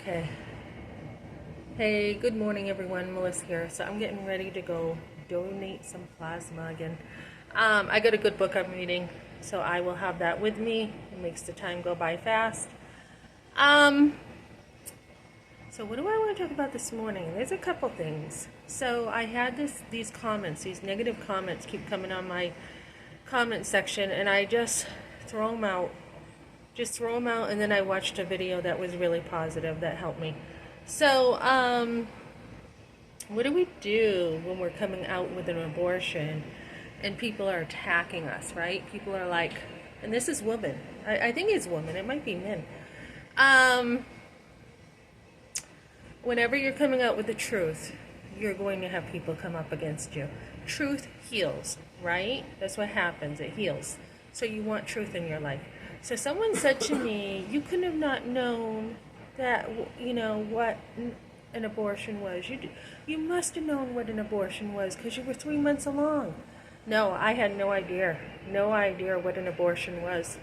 Okay. Hey, good morning, everyone. Melissa here. So I'm getting ready to go donate some plasma again. I got a good book I'm reading, so I will have that with me. It makes the time go by fast. Um, so what do I want to talk about this morning? There's a couple things. So I had these comments, these negative comments keep coming on my comment section, and I just throw them out. Just throw them out, and then I watched a video that was really positive that helped me. So, what do we do when we're coming out with an abortion and people are attacking us, right? People are like, and this is women. I think it's women. It might be men. Um, Whenever you're coming out with the truth, you're going to have people come up against you. Truth heals, right? That's what happens. It heals. So you want truth in your life. So someone said to me, you could have not known that, what an abortion was. You must have known what an abortion was because you were 3 months along. No, I had no idea. No idea what an abortion was.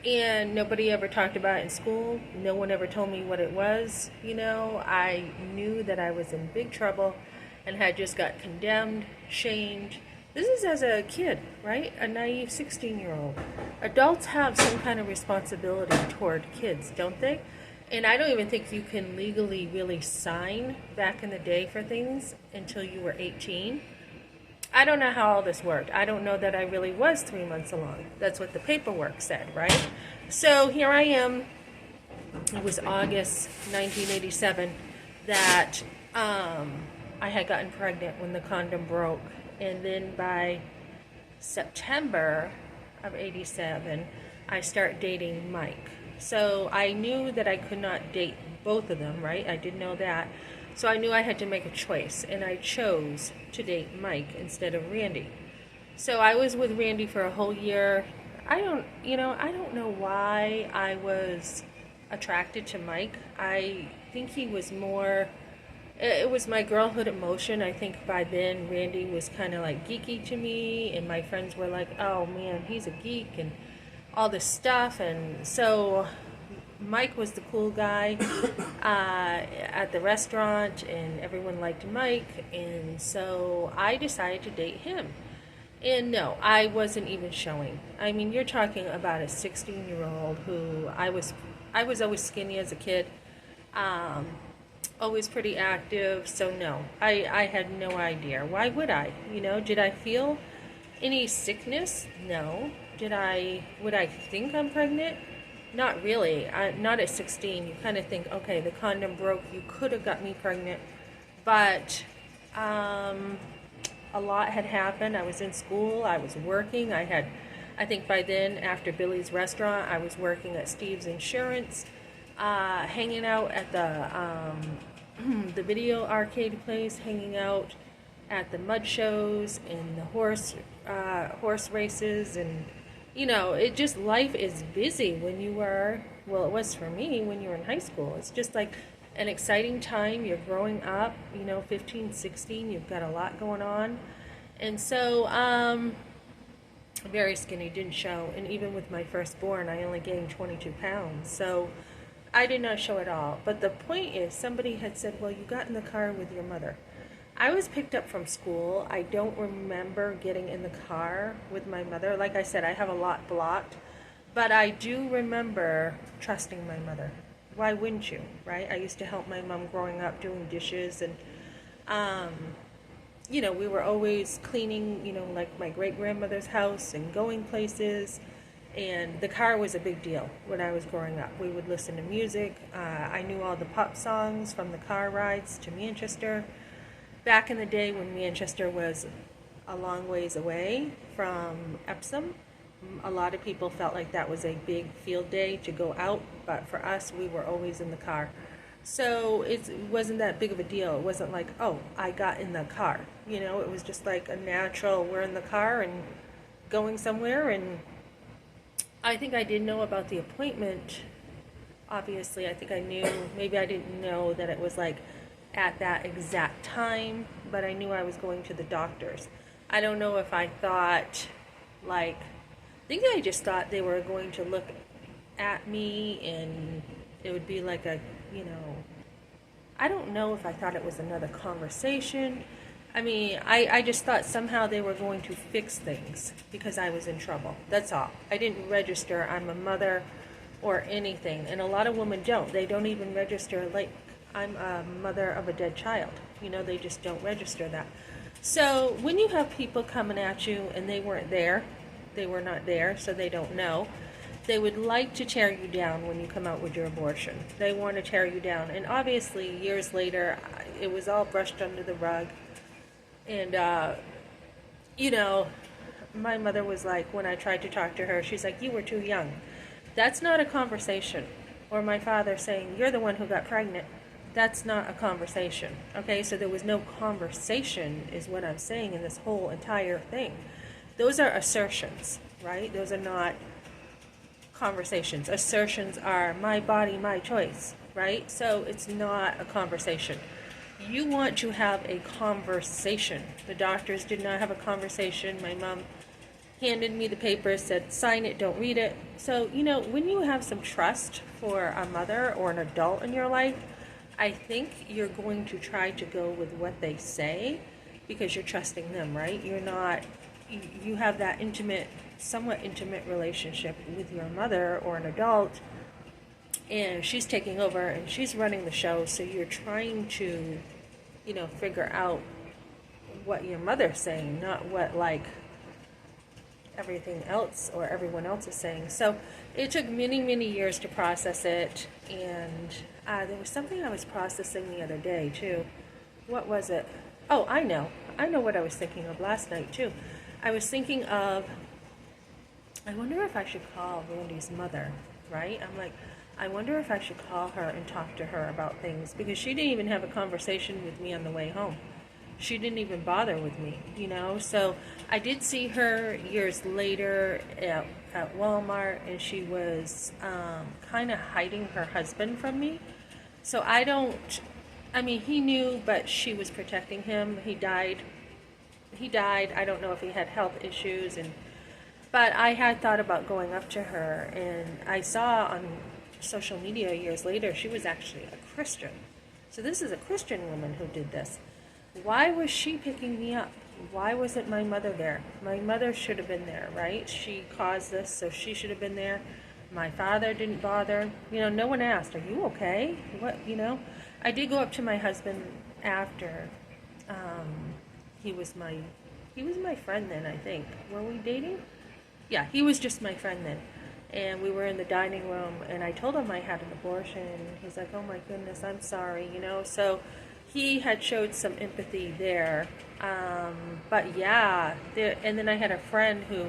And nobody ever talked about it in school. No one ever told me what it was. I knew that I was in big trouble and had just got condemned, shamed. This is as a kid, right? A naive 16-year-old. Adults have some kind of responsibility toward kids, don't they? And I don't even think you can legally really sign back in the day for things until you were 18. I don't know how all this worked. I don't know that I really was 3 months along. That's what the paperwork said, right? So here I am. It was August 1987 that I had gotten pregnant when the condom broke. And then by September of 87, I start dating Mike. So I knew that I could not date both of them, right? I did know that. So I knew I had to make a choice, and I chose to date Mike instead of Randy. So I was with Randy for a whole year. I don't know why I was attracted to Mike. I think he was more, it was my girlhood emotion. I think by then Randy was kind of like geeky to me, and my friends were like, oh man, he's a geek and all this stuff. And so Mike was the cool guy at the restaurant, and everyone liked Mike, and so I decided to date him. And no, I wasn't even showing. I mean, you're talking about a 16-year-old who I was always skinny as a kid, always pretty active. So no, I had no idea. Why would I? Did I feel any sickness? No. Would I think I'm pregnant? Not really. Not at 16. You kind of think, okay, the condom broke. You could have got me pregnant. But a lot had happened. I was in school. I was working. I think by then, after Billy's Restaurant, I was working at Steve's Insurance, hanging out at the video arcade place, hanging out at the mud shows and the horse races, and it just, life is busy when you are, well, it was for me when you were in high school. It's just like an exciting time. You're growing up, 15, 16, you've got a lot going on. And so, very skinny, didn't show. And even with my firstborn, I only gained 22 pounds. So I did not show at all. But the point is, somebody had said, well, you got in the car with your mother. I was picked up from school. I don't remember getting in the car with my mother. Like I said, I have a lot blocked. But I do remember trusting my mother. Why wouldn't you, right? I used to help my mom growing up doing dishes. And, we were always cleaning, like my great-grandmother's house and going places. And the car was a big deal when I was growing up. We would listen to music. I knew all the pop songs from the car rides to Manchester. Back in the day when Manchester was a long ways away from Epsom, a lot of people felt like that was a big field day to go out, but for us, we were always in the car. So it wasn't that big of a deal. It wasn't like, oh, I got in the car. It was just like a natural, we're in the car and going somewhere. And I think I did know about the appointment. Obviously, I think I knew. Maybe I didn't know that it was like at that exact time, but I knew I was going to the doctor's. I don't know if I thought, I think I just thought they were going to look at me and it would be like a, I don't know if I thought it was another conversation. I mean, I just thought somehow they were going to fix things because I was in trouble. That's all. I didn't register I'm a mother or anything. And a lot of women don't. They don't even register like I'm a mother of a dead child. You know, they just don't register that. So when you have people coming at you and they weren't there, they were not there, so they don't know. They would like to tear you down when you come out with your abortion. They want to tear you down. And obviously, years later, it was all brushed under the rug. And, you know, my mother was like, when I tried to talk to her, she's like, you were too young. That's not a conversation. Or my father saying, you're the one who got pregnant. That's not a conversation. Okay, so there was no conversation, is what I'm saying in this whole entire thing. Those are assertions, right? Those are not conversations. Assertions are my body, my choice, right? So it's not a conversation. You want to have a conversation. The doctors did not have a conversation. My mom handed me the paper, said, sign it, don't read it. So, you know, when you have some trust for a mother or an adult in your life, I think you're going to try to go with what they say because you're trusting them, right? You're not, you have that intimate, somewhat intimate relationship with your mother or an adult, and she's taking over and she's running the show, so you're trying to, you know, figure out what your mother's saying, not what, like, everything else or everyone else is saying. So it took many, many years to process it, and there was something I was processing the other day, too. What was it? Oh, I know what I was thinking of last night, too. I was thinking of, I wonder if I should call Randy's mother, right? I'm like, I wonder if I should call her and talk to her about things, because she didn't even have a conversation with me on the way home. She didn't even bother with me, you know? So I did see her years later at Walmart, and she was kind of hiding her husband from me. So I mean, he knew, but she was protecting him. He died. I don't know if he had health issues, but I had thought about going up to her, and I saw on social media years later she was actually a Christian. So this is a Christian woman who did this. Why was she picking me up? Why wasn't my mother there? My mother should have been there, right? She caused this, so she should have been there. My father didn't bother. You know, no one asked, are you okay? What, you know? I did go up to my husband after. He was my friend then, I think. Were we dating? Yeah, he was just my friend then. And we were in the dining room, and I told him I had an abortion. He's like, oh my goodness, I'm sorry, you know? So he had showed some empathy there. But yeah, and then I had a friend who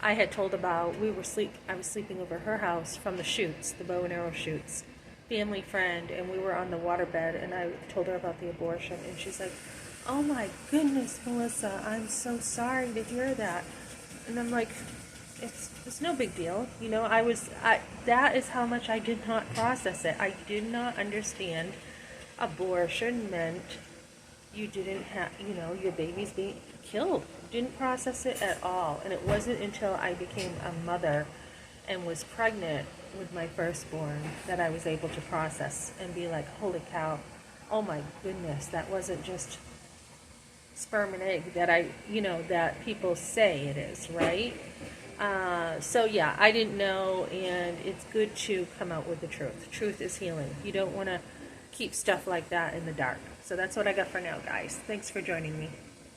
I had told about, I was sleeping over her house from the shoots, the bow and arrow shoots, family friend, and we were on the waterbed, and I told her about the abortion, and she's like, oh my goodness, Melissa, I'm so sorry to hear that. And I'm like, it's no big deal. You know, that is how much I did not process it. I did not understand abortion meant you didn't have, you know, your baby's being killed. Didn't process it at all. And it wasn't until I became a mother and was pregnant with my firstborn that I was able to process and be like, holy cow, oh my goodness, that wasn't just sperm and egg that people say it is, right? So yeah, I didn't know, and it's good to come out with the truth. Truth is healing. You don't want to keep stuff like that in the dark. So that's what I got for now, guys. Thanks for joining me.